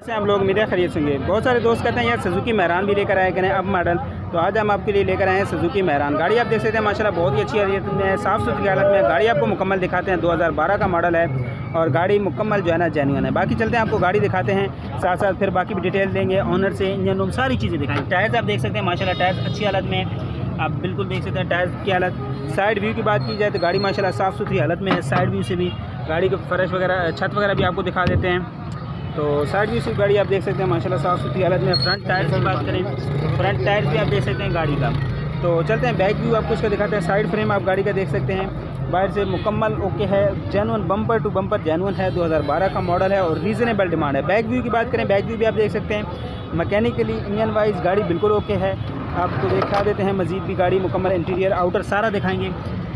से हम लोग उम्मीद है खरीद होंगे। बहुत सारे दोस्त कहते हैं यार सुजुकी मेहरान भी लेकर आए करें अब मॉडल, तो आज हम आपके लिए लेकर आए हैं सुजुकी मेहरान। गाड़ी आप देख सकते हैं माशाल्लाह बहुत ही अच्छी हालत में, साफ़ सुथरी हालत में। गाड़ी आपको मुकम्मल दिखाते हैं, 2012 का मॉडल है और गाड़ी मुकम्मल जो है ना जेन्युइन है। बाकी चलते हैं आपको गाड़ी दिखाते हैं, साथ साथ फिर बाकी भी डिटेल देंगे ऑनर से, इंजन रूम सारी चीज़ें दिखाएंगे। टायर्स आप देख सकते हैं माशाल्लाह टायर्स अच्छी हालत में, आप बिल्कुल देख सकते हैं टायर्स की हालत। साइड व्यू की बात की जाए तो गाड़ी माशाल्लाह साफ़ सुथरी हालत में है। साइड व्यू से भी गाड़ी को फर्श वगैरह छत वगैरह भी आपको दिखा देते हैं। तो साइड व्यू से गाड़ी आप देख सकते हैं माशाल्लाह साफ़ सुथरी हालत में। फ्रंट टायर की बात करें, फ्रंट टायर भी आप देख सकते हैं गाड़ी का। तो चलते हैं बैक व्यू आपको इसका दिखाते हैं। साइड फ्रेम आप गाड़ी का देख सकते हैं, बाहर से मुकम्मल ओके है, genuine bumper to bumper genuine है, 2012 का मॉडल है और रीज़नेबल डिमांड है। बैक व्यू की बात करें, बैक व्यू भी आप देख सकते हैं मैकेनिकली इंजन वाइज गाड़ी बिल्कुल ओके है। आपको दिखा देते हैं मज़ीद भी गाड़ी मुकम्मल इंटीरियर आउटर सारा दिखाएंगे।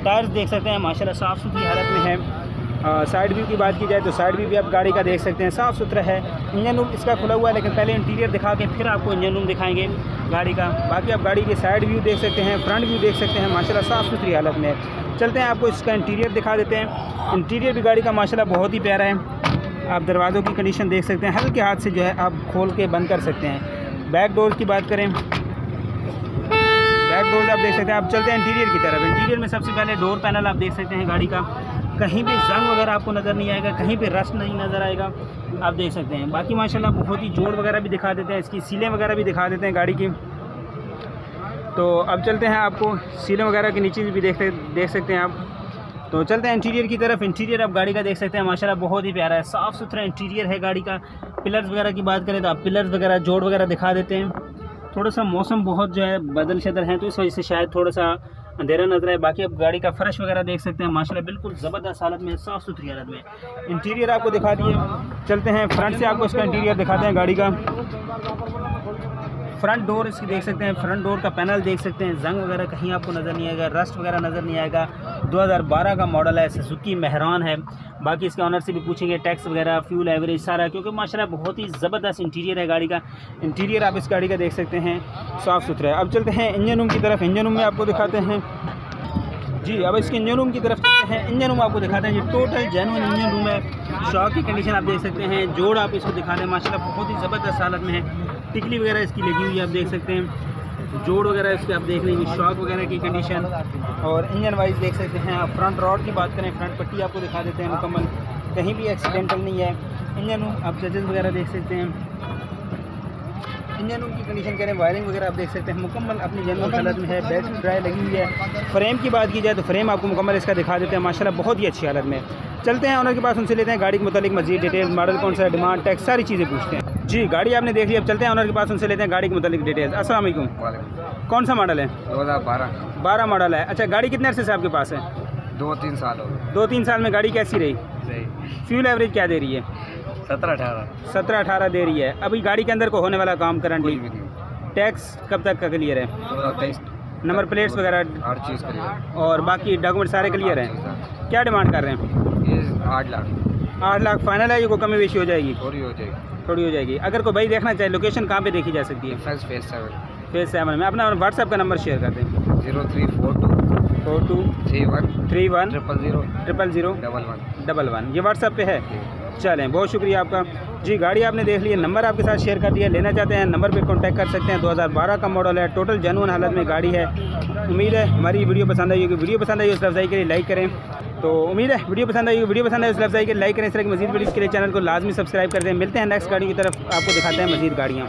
टायर्स देख सकते हैं माशाल्लाह साफ़ सुथरी हालत में है। साइड व्यू की बात की जाए तो साइड व्यू भी आप गाड़ी का देख सकते हैं, साफ़ सुथरा है। इंजन रूम इसका खुला हुआ है, लेकिन पहले इंटीरियर दिखा के फिर आपको इंजन रूम दिखाएंगे गाड़ी का। बाकी आप गाड़ी के साइड व्यू देख सकते हैं, फ्रंट व्यू देख सकते हैं, माशाल्लाह साफ़ सुथरी हालत में। चलते हैं आपको इसका इंटीरियर दिखा देते हैं। इंटीरियर भी गाड़ी का माशाल्लाह बहुत ही प्यारा है। आप दरवाज़ों की कंडीशन देख सकते हैं, हल्के हाथ से जो है आप खोल के बंद कर सकते हैं। बैक डोर की बात करें, बैक डोर आप देख सकते हैं। आप चलते हैं इंटीरियर की तरफ। इंटीरियर में सबसे पहले डोर पैनल आप देख सकते हैं गाड़ी का, कहीं भी जंग वगैरह आपको नज़र नहीं आएगा, कहीं पे रस्ट नहीं नज़र आएगा, आप देख सकते हैं। बाकी माशाल्लाह बहुत ही जोड़ वगैरह भी दिखा देते हैं, इसकी सीलें वगैरह भी दिखा देते हैं गाड़ी की। तो अब चलते हैं, आपको सीलें वगैरह के नीचे भी देख सकते हैं आप। तो चलते हैं इंटीरियर की तरफ। इंटीरियर आप गाड़ी का देख सकते हैं माशाल्लाह बहुत ही प्यारा है, साफ़ सुथरा इंटीरियर है गाड़ी का। पिलर्स वगैरह की बात करें तो आप पिलर्स वगैरह जोड़ वगैरह दिखा देते हैं। थोड़ा सा मौसम बहुत जो है बदल शदल है, तो इस वजह से शायद थोड़ा सा अंधेरा नजर है। बाकी आप गाड़ी का फर्श वगैरह देख सकते हैं माशाल्लाह बिल्कुल ज़बरदस्त हालत में, साफ़ सुथरी हालत में। इंटीरियर आपको दिखा दिए। चलते हैं फ्रंट से, आपको इसका इंटीरियर दिखाते हैं गाड़ी का। फ्रंट डोर इसकी देख सकते हैं, फ्रंट डोर का पैनल देख सकते हैं, जंग वगैरह कहीं आपको नज़र नहीं आएगा, रस्ट वगैरह नज़र नहीं आएगा। 2012 का मॉडल है, सुजुकी मेहरान है। बाकी इसके ऑनर से भी पूछेंगे टैक्स वगैरह, फ्यूल एवरेज सारा, क्योंकि माशाल्लाह बहुत ही ज़बरदस्त इंटीरियर है गाड़ी का। इंटीरियर आप इस गाड़ी का देख सकते हैं साफ़ सुथरा है। अब चलते हैं इंजन रूम की तरफ। इंजन रूम में आपको दिखाते हैं जी, अब इसके इंजन रूम की तरफ चलते हैं। इंजन रूम आपको दिखाते हैं, ये टोटल जेन्युइन इंजन रूम है। शॉक की कंडीशन आप देख सकते हैं, जोड़ आप इसको दिखा दें माशाल्लाह बहुत ही ज़बरदस्त हालत में है। टिकली वगैरह इसकी लगी हुई है, आप देख सकते हैं। जोड़ वगैरह इसके आप देख लेंगे, शॉक वगैरह की कंडीशन और इंजन वाइज देख सकते हैं आप। फ्रंट रॉड की बात करें, फ्रंट पट्टी आपको दिखा देते हैं मुकम्मल, कहीं भी एक्सीडेंटल नहीं है। इंजन रूम आप जजेस वगैरह देख सकते हैं। इंजन रूम की कंडीशन करें, वायरिंग वगैरह आप देख सकते हैं मुकम्मल अपनी जेन्युइन हालत में है। बैटरी ड्राई लगी हुई है। फ्रेम की बात की जाए तो फ्रेम आपको मुकम्मल इसका दिखा देते हैं माशाल्लाह बहुत ही अच्छी हालत में। चलते हैं ऑनर के पास, उनसे लेते हैं गाड़ी के मुतालिक मजीद डिटेल, मॉडल कौन सा है, डिमांड, टैक्स, सारी चीज़ें पूछते हैं। जी, गाड़ी आपने देख ली, अब चलते हैं ऑनर के पास, उनसे लेते हैं गाड़ी के मुतालिक डिटेल्स। अस्सलाम वालेकुम। कौन सा मॉडल है? 2012 मॉडल है। अच्छा, गाड़ी कितने अरसे से आपके पास है? 2-3 साल हो गए। 2-3 साल में गाड़ी कैसी रही? सही। फ्यूल एवरेज क्या दे रही है? 17-18 दे रही है। अभी गाड़ी के अंदर को होने वाला काम करंटली, टैक्स कब तक का क्लियर है? 23 नंबर प्लेट्स वगैरह हर चीज़ क्लियर और बाकी डॉक्यूमेंट सारे क्लियर हैं। क्या डिमांड कर रहे हैं? ये 8 लाख। 8 लाख फाइनल है, ये कोई कमी बेशी हो जाएगी? थोड़ी हो जाएगी। अगर कोई भाई देखना चाहे, लोकेशन कहाँ पे देखी जा सकती है? फेज 7 में। अपना व्हाट्सएप का नंबर शेयर कर दें। 0342 31 000 00011 ये व्हाट्सएप पे है। चलें, बहुत शुक्रिया आपका। जी, गाड़ी आपने देख ली है, नंबर आपके साथ शेयर कर दिया। लेना चाहते हैं नंबर पे कांटेक्ट कर सकते हैं। 2012 का मॉडल है, टोटल जेन्युइन हालत में गाड़ी है। उम्मीद है हमारी वीडियो पसंद आई होगी। वीडियो पसंद आई उस लफ्ज़ाई के लिए लाइक करें। तो उम्मीद है वीडियो पसंद आई, वीडियो पसंद आई उस लफ्ज़ाई के लिए लाइक करें। इस तरह की मज़ीद वीडियो के लिए चैनल को लाजमी सब्सक्राइब कर दें। मिलते हैं नेक्स्ट गाड़ी की तरफ, आपको दिखाते हैं मज़ीद गाड़ियाँ।